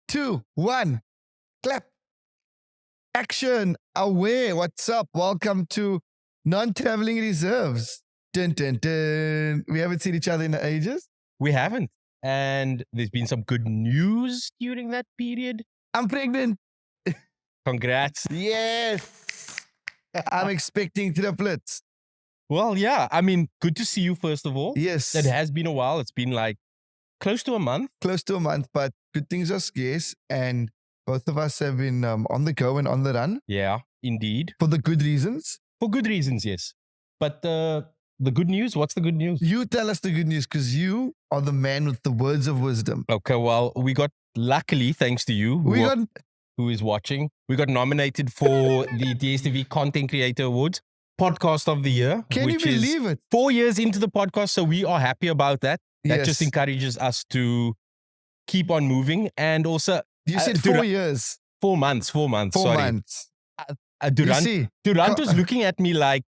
2, 1. Clap. Action. Away. What's up? Welcome to Non-Traveling Reserves. Dun, dun, dun. We haven't seen each other in ages. We haven't. And there's been some good news during that period. I'm pregnant. Congrats. Yes. I'm expecting triplets. Well, yeah. I mean, good to see you, first of all. Yes. It has been a while. It's been like close to a month. Close to a month, but good things are scarce. And both of us have been on the go and on the run. Yeah, indeed. For the good reasons. For good reasons, yes. But the good news, what's the good news? You tell us the good news because you are the man with the words of wisdom. Okay, well, we got, luckily, thanks to you, who is watching, we got nominated for the DSTV Content Creator Awards, Podcast of the Year. Can you believe it? 4 years into the podcast, so we are happy about that. That Yes. just encourages us to keep on moving. And also, You said 4 years. 4 months, 4 months. 4 sorry. months. Durant, You see, Durant was looking at me like,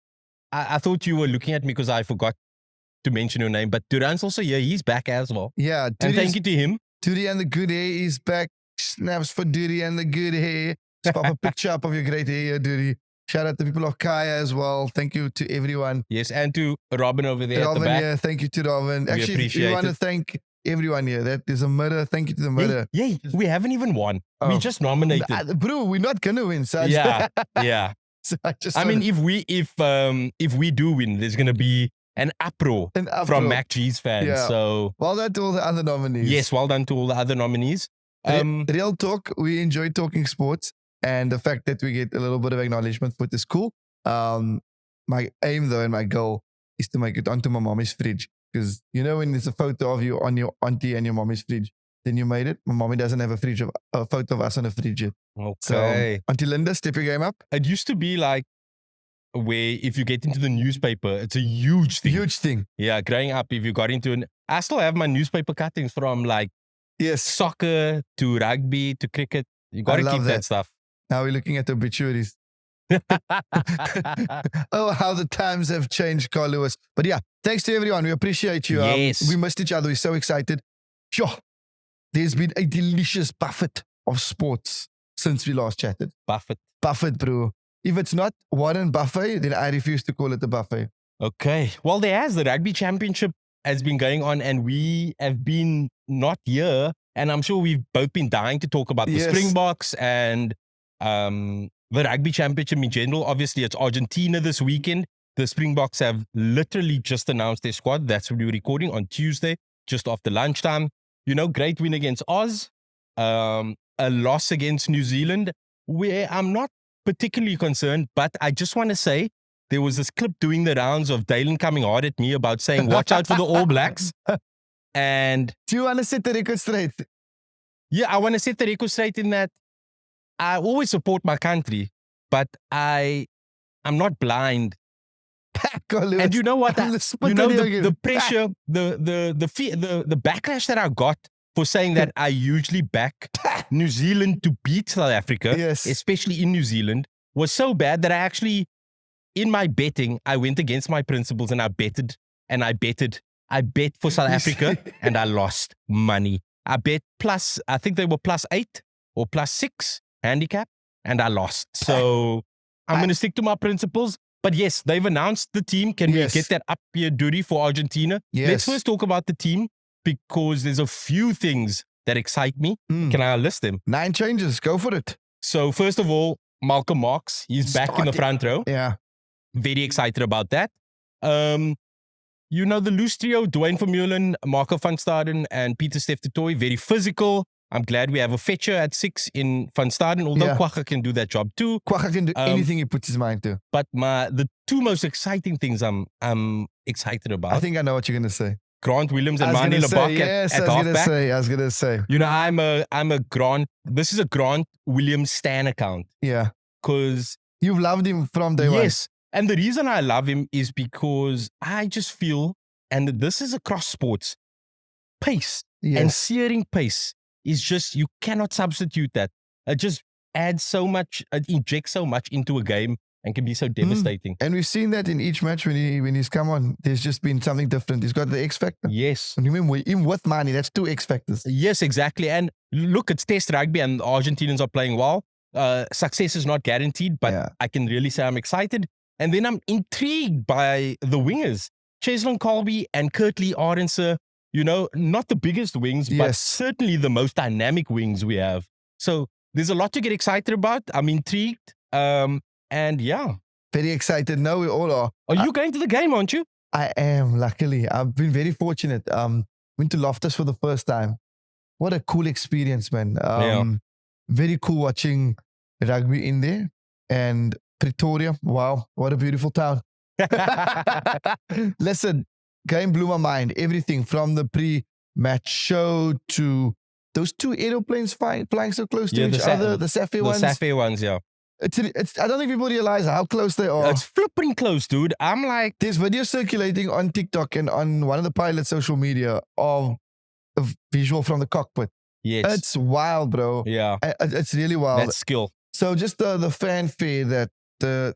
I thought you were looking at me because I forgot to mention your name. But Durant's also here. He's back as well. yeah. And thank you to him. Duty and the good hair is back. Snaps for Duty and the good hair. Just pop a picture up of your great hair, Duty. Shout out to people of Kaya as well. Thank you to everyone. Yes, and to Robin over there Robin, at the back. yeah, thank you to Robin. We Actually, appreciate we want to it. thank everyone here. That is a murder. Thank you to the murder. Yay, we haven't even won. Oh. We just nominated. Bro, we're not gonna win. So Yeah, yeah. I mean, if we do win, there's gonna be an uproar from Mac G's fans. Yeah. So well done to all the other nominees. yes, well done to all the other nominees. Real talk, we enjoy talking sports, and the fact that we get a little bit of acknowledgement for it is cool. My aim though and my goal is to make it onto my mommy's fridge, because you know when there's a photo of you on your auntie and your mommy's fridge, then you made it. My mommy doesn't have a photo of us on a fridge yet. Okay. So Auntie Linda, step your game up. It used to be like where if you get into the newspaper, it's a huge thing. Huge thing. Yeah, growing up, if you got into I still have my newspaper cuttings from like Yes. soccer to rugby to cricket. You got to love keep that stuff. Now we're looking at the obituaries. Oh, how the times have changed, Carl Lewis. But yeah, thanks to everyone. We appreciate you. Yes. We missed each other. We're so excited. Sure. There's been a delicious buffet of sports since we last chatted. Buffet, bro. If it's not Warren Buffet, then I refuse to call it a buffet. Okay. Well, the Rugby Championship has been going on and we have been not here. And I'm sure we've both been dying to talk about the Yes. Springboks and the Rugby Championship in general. Obviously, it's Argentina this weekend. The Springboks have literally just announced their squad. That's what we're recording on Tuesday, just after lunchtime. You know, great win against Oz. A loss against New Zealand, where I'm not particularly concerned, but I just want to say there was this clip doing the rounds of Dalin coming hard at me about saying, watch out for the All Blacks. And Do you want to set the record straight? yeah, I want to set the record straight in that I always support my country, but I'm not blind. Carl Lewis, And you know what? I'm the spit You know on you the again. pressure, the backlash that I got for saying that I usually back New Zealand to beat South Africa, Yes. especially in New Zealand, was so bad that I actually, in my betting, I went against my principles and I betted and I betted. I bet for South Africa and I lost money. I bet plus, I think they were +8 or +6 handicap and I lost. So I'm going to stick to my principles. But yes, they've announced the team. Can Yes. we get that up here, duty for Argentina? Yes. Let's first talk about the team because there's a few things that excite me. Mm. Can I list them? 9 changes. Go for it. So first of all, Malcolm Marx, he's back in the front row. Yeah. Very excited about that. You know, the loose trio, Duane Vermeulen, Marco van Staden, and Pieter-Steph Toit, very physical. I'm glad we have a fetcher at 6 in van Staden, although Yeah. Kwagga can do that job too. Kwagga can do anything he puts his mind to. But the two most exciting things I'm excited about, I think I know what you're going to say. Grant Williams and I was Manie gonna say, Libbok yes, at I halfback. was going to say. You know, I'm a Grant, this is a Grant Williams Stan account Yeah. because You've loved him from day one. yes. And the reason I love him is because I just feel, and this is across sports, pace and Yes. searing pace is just, you cannot substitute that. It just adds so much, it injects so much into a game. and can be so devastating. And we've seen that in each match when he's come on. There's just been something different. He's got the X factor. Yes. And even with Manie, that's 2 X factors. Yes, exactly. And look, it's Test rugby and the Argentinians are playing well. Success is not guaranteed, but I can really say I'm excited. And then I'm intrigued by the wingers, Cheslin Colby and Kurtley Arendse. You know, not the biggest wings, but certainly the most dynamic wings we have. So there's a lot to get excited about. I'm intrigued. And yeah. Very excited. No, we all are. Are you going to the game, aren't you? I am, luckily. I've been very fortunate. Went to Loftus for the first time. What a cool experience, man. Very cool watching rugby in there. And Pretoria, wow, what a beautiful town. Listen, game blew my mind. Everything from the pre-match show to those 2 aeroplanes flying so close to each other, the Safi ones. The Safi ones, yeah. I don't think people realize how close they are. It's flipping close, dude. I'm like... There's video circulating on TikTok and on one of the pilot's social media of a visual from the cockpit. Yes. It's wild, bro. Yeah. It's really wild. That's skill. So just the fanfare that the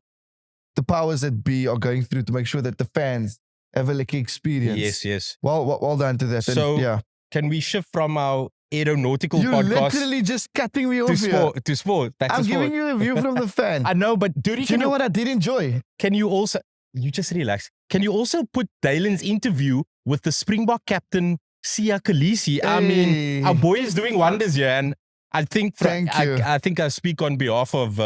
powers that be are going through to make sure that the fans have a lucky experience. Yes, yes. Well done to that. So and, can we shift from our aeronautical You're podcast literally just cutting me off to here. sport. I'm giving you a view from the fan. I know, but dude, you know what I did enjoy? Can you also, you just relax. Can you also put Dalen's interview with the Springbok captain, Siya Kolisi? I mean, our boy is doing wonders here. And I think, I think I speak on behalf of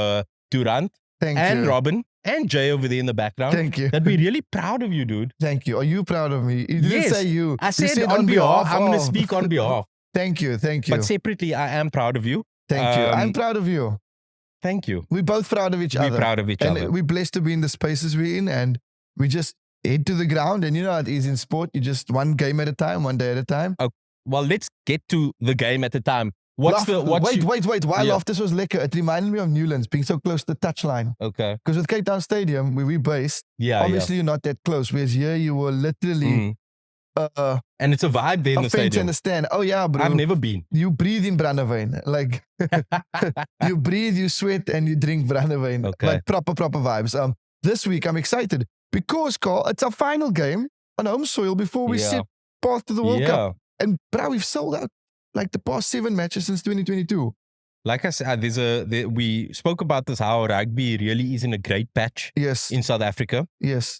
Durant and Robin and Jay over there in the background. Thank you. That we're really proud of you, dude. Thank you. Are you proud of me? You didn't say you. I said on behalf. I'm going to speak on behalf. Thank you. But separately, I am proud of you. Thank you. I'm proud of you. Thank you. We're both proud of each other. We're proud of each other. And we're blessed to be in the spaces we're in, and we just head to the ground. And you know how it is in sport. You just one game at a time, one day at a time. Well, let's get to the game at a time. Wait. Why Loftus was lekker? It reminded me of Newlands being so close to the touchline. Okay. Because with Cape Town Stadium, where we based, obviously you're not that close. Whereas here you were literally... and it's a vibe there in the stadium. To understand. Oh yeah, bro. I've never been. You breathe in brandewyn. Like, you breathe, you sweat, and you drink brandewyn. Okay. Like proper vibes. This week I'm excited because, Carl, it's our final game on home soil before we set path to the World Cup. And bro, we've sold out like the past 7 matches since 2022. Like I said, we spoke about this, how rugby really is in a great patch in South Africa. Yes.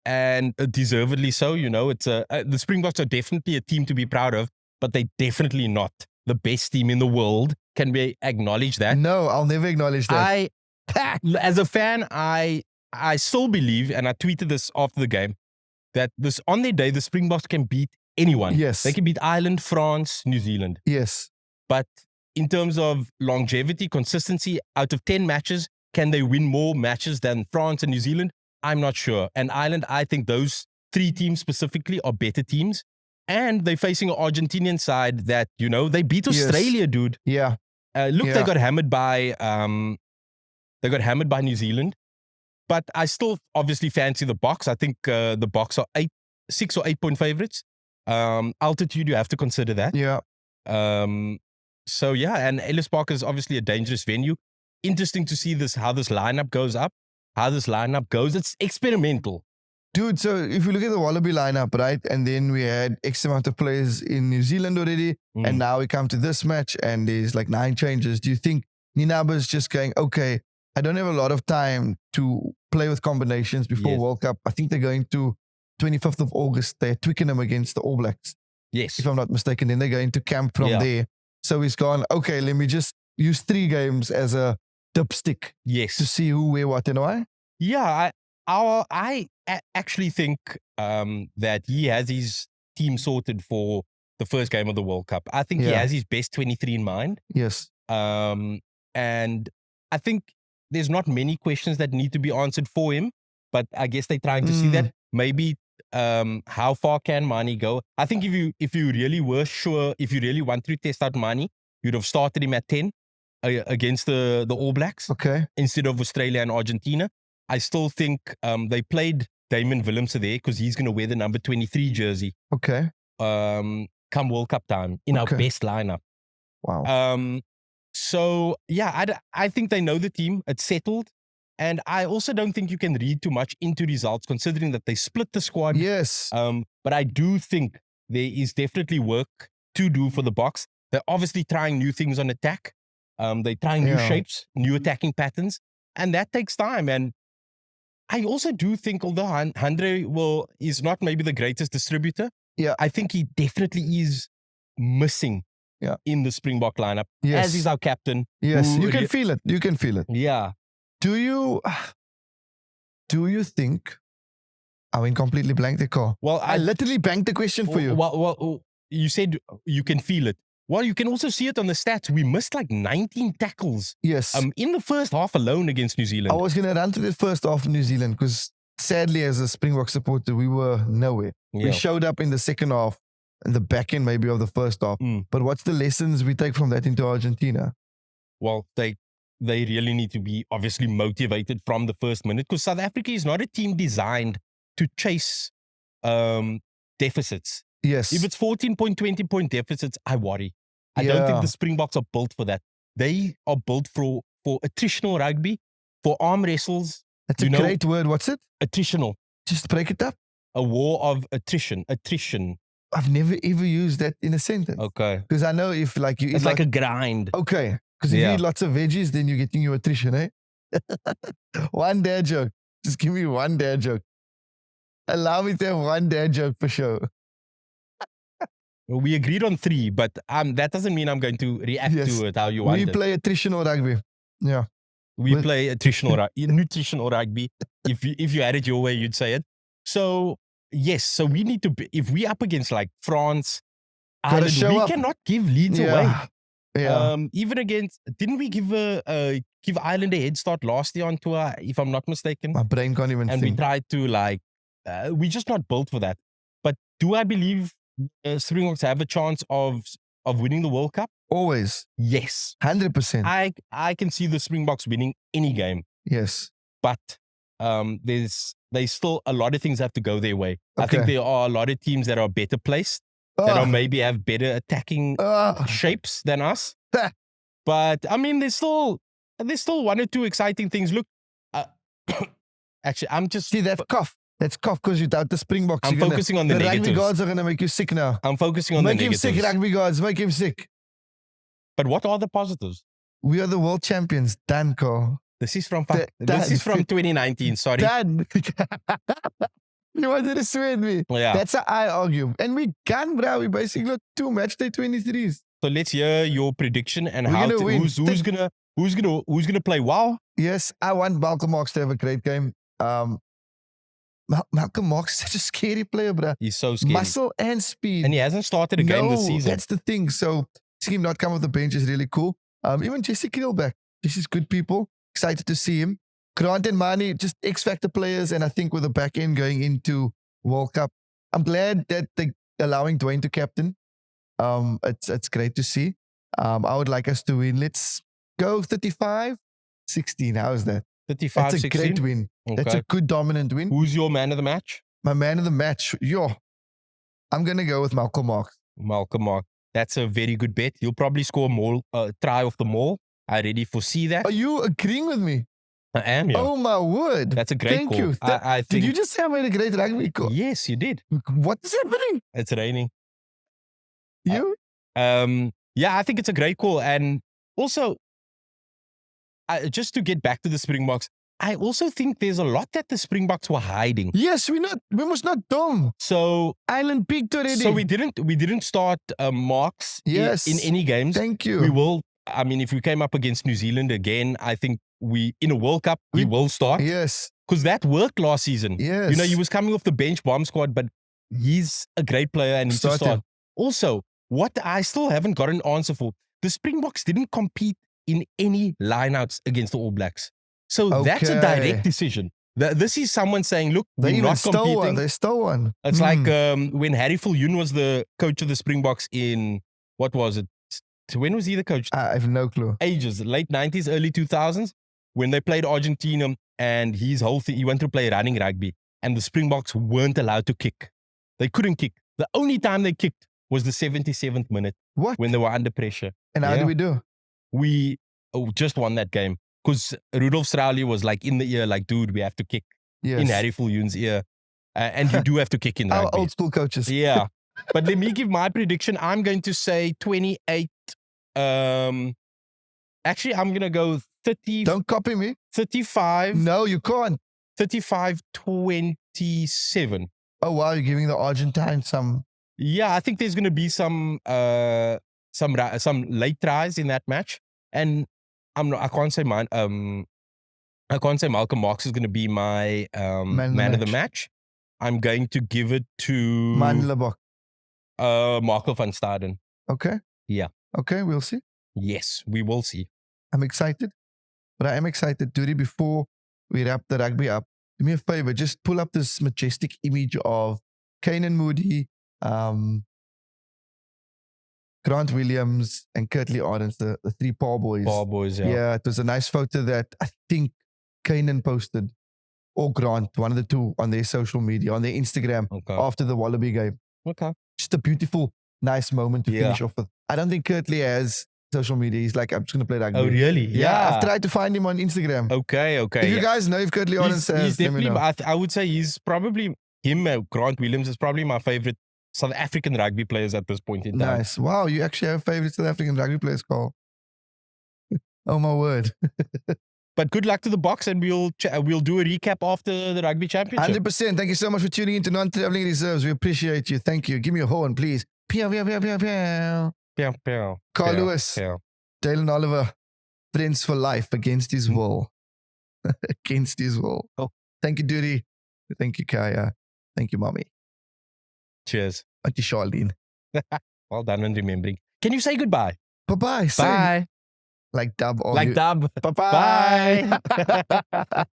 And deservedly so, you know. It's the Springboks are definitely a team to be proud of, but they're definitely not the best team in the world. Can we acknowledge that? No, I'll never acknowledge that. As a fan, I still believe, and I tweeted this after the game, that on their day, the Springboks can beat anyone. Yes. They can beat Ireland, France, New Zealand. Yes. But in terms of longevity, consistency, out of 10 matches, can they win more matches than France and New Zealand? I'm not sure. And Ireland, I think those 3 teams specifically are better teams. And they're facing an Argentinian side that, you know, they beat Australia, dude. Yeah. They got hammered by New Zealand. But I still obviously fancy the Boks. I think the Boks are 6 or 8 point favorites. Altitude, you have to consider that. Yeah. So yeah, and Ellis Park is obviously a dangerous venue. Interesting to see how this lineup goes up, how this lineup goes. It's experimental. Dude, so if you look at the Wallaby lineup, right, and then we had X amount of players in New Zealand already, and now we come to this match and there's like 9 changes. Do you think Nienaber's just going, okay, I don't have a lot of time to play with combinations before World Cup. I think they're going to 25th of August. They're Twickenham against the All Blacks. Yes. If I'm not mistaken. Then they're going to camp from there. So he's gone, okay, let me just use 3 games as a dipstick. Yes. To see who, where, what, and why. Yeah, I actually think that he has his team sorted for the first game of the World Cup. I think he has his best 23 in mind. Yes. And I think there's not many questions that need to be answered for him, but I guess they're trying to see that. Maybe how far can Manie go? I think if you really were sure, if you really want to test out Manie, you'd have started him at 10 against the All Blacks instead of Australia and Argentina. I still think they played Damon Willemse there because he's going to wear the number 23 jersey. Okay. Come World Cup time in our best lineup. Wow. So yeah, I think they know the team. It's settled. And I also don't think you can read too much into results, considering that they split the squad. Yes. But I do think there is definitely work to do for the Boks. They're obviously trying new things on attack. They're trying new shapes, new attacking patterns, and that takes time. And I also do think, although Andre is not maybe the greatest distributor, I think he definitely is missing in the Springbok lineup, as is our captain. Yes, you can feel it. You can feel it. Yeah. Do you think I went completely blank there, Carl? Well, I literally banked the question for you. Well, you said you can feel it. Well, you can also see it on the stats. We missed like 19 tackles. Yes. In the first half alone against New Zealand. I was going to run to the first half of New Zealand because sadly, as a Springbok supporter, we were nowhere. Yeah. We showed up in the second half, and the back end maybe of the first half. But what's the lessons we take from that into Argentina? Well, they really need to be obviously motivated from the first minute, because South Africa is not a team designed to chase deficits. Yes. If it's 14 point, 20 point deficits, I worry. I don't think the Springboks are built for that. They are built for attritional rugby, for arm wrestles. That's a great word. What's it? Attritional. Just break it up. A war of attrition. Attrition. I've never ever used that in a sentence. Okay. Because I know if like you eat it's like a grind. Okay. Because if you eat lots of veggies, then you're getting your attrition, eh? One dad joke. Just give me one dad joke. Allow me to have one dad joke for sure. We agreed on 3, but that doesn't mean I'm going to react to it how you want it. We play attritional rugby. Yeah. We play attritional nutritional rugby. If you had it your way, you'd say it. So, yes. So we need to, if we up against like France, Ireland, we cannot give leads away. Yeah. Even against, didn't we give Ireland a head start last year on tour, if I'm not mistaken? My brain can't even think. And we tried to we're just not built for that. But do I believe Springboks have a chance of winning the World Cup? Always. Yes. 100%. I can see the Springboks winning any game. Yes. But there's still a lot of things have to go their way. Okay. I think there are a lot of teams that are better placed, that are maybe have better attacking shapes than us. But I mean, there's still 1 or 2 exciting things. Look, actually, I'm just... See, that's cough. That's cough because you doubt the Springboks. I'm focusing on the negatives. Rugby gods are going to make you sick now. I'm focusing on the negatives. Make him sick, rugby gods. Make him sick. But what are the positives? We are the world champions. Done, Carl. This is from 2019. Sorry. Done. You wanted to swear at me. Yeah. That's how I argue. And we can, bro. We basically got 2 match day 23s. So let's hear your prediction and who's gonna play well. Yes, I want Malcolm Marx to have a great game. Malcolm Marx is such a scary player, bro. He's so scary. Muscle and speed. And he hasn't started a game this season. That's the thing. So seeing him not come off the bench is really cool. Even Jesse Krielback. Jesse's good people. Excited to see him. Grant and Manie, just X-Factor players. And I think with the back end going into World Cup, I'm glad that they're allowing Duane to captain. It's great to see. I would like us to win. Let's go 35-16. How's that? 35-16? That's a great win. Okay. That's a good dominant win. Who's your man of the match? My man of the match? I'm going to go with Malcolm Marx. Malcolm Marx. That's a very good bet. He'll probably score a try off the maul. I already foresee that. Are you agreeing with me? I am, yeah. Oh, my word. That's a great call. Thank you. I think, did you just say I made a great rugby call? Yes, you did. What's happening? It's raining. You? Yeah, I think it's a great call. And also, just to get back to the Springboks, I also think there's a lot that the Springboks were hiding. Yes, we must not dumb. So Island peaked already. So we didn't start Marx in any games. Thank you. We will. I mean, if we came up against New Zealand again, I think in a World Cup he will start. Yes, because that worked last season. Yes, he was coming off the bench bomb squad, but he's a great player and needs to start. Also, what I still haven't got an answer for: the Springboks didn't compete in any lineouts against the All Blacks. So that's a direct decision. This is someone saying, look, we're not competing. They stole one. It's like when Harry Viljoen was the coach of the Springboks in, what was it? When was he the coach? I have no clue. Ages, late 90s, early 2000s, when they played Argentina and his whole thing, he went to play running rugby and the Springboks weren't allowed to kick. They couldn't kick. The only time they kicked was the 77th minute. What? When they were under pressure. And how did we do? We just won that game. because Rudolf Strauly was like in the ear, like, dude, we have to kick Yes. in Harry Fuljoen's ear. And you do have to kick in Our rugby. old school coaches. Yeah. But let me give my prediction. I'm going to say 28. Actually, I'm going to go 30. Don't copy me. 35. No, you can't. 35-27. Oh, wow. You're giving the Argentine some. Yeah, I think there's going to be some late tries in that match. And I can't say mine. I can't say Malcolm Marx is going to be my man of the match. I'm going to give it to Manie Libbok. Marco van Staden. Okay. Yeah. Okay, we'll see. Yes, we will see. I'm excited. But I am excited, Duty, before we wrap the rugby up. Do me a favor, just pull up this majestic image of Kane Moody, Grant Williams, and Kurtley Ardens, the three Paul boys. Paul boys, yeah. Yeah, it was a nice photo that I think Kanan posted, or Grant, one of the two, on their social media, on their Instagram, after the Wallaby game. Okay. Just a beautiful, nice moment to finish off with. I don't think Kurtley has social media. He's like, I'm just going to play rugby. Oh, really? Yeah. I've tried to find him on Instagram. Okay. If you guys know if Kurtley Ardens has, he's definitely, I would say he's probably, Grant Williams is probably my favorite South African rugby players at this point in time. Nice. Wow, you actually have favorite South African rugby players, Carl. Oh, my word. But good luck to the Boks, and we'll do a recap after the Rugby Championship. 100%. Thank you so much for tuning in to Non-Traveling Reserves. We appreciate you. Thank you. Give me a horn, please. Pew, pew, pew, pew, pew. Pew, pew, Carl pew, Lewis, pew. Dalin Oliver, friends for life against his will. Against his will. Oh, thank you, Duty. Thank you, Kaya. Thank you, Mommy. Cheers. Auntie Charlene. Well done on remembering. Can you say goodbye? Bye-bye. Bye. Like dub. Like dub. Bye-bye. Bye.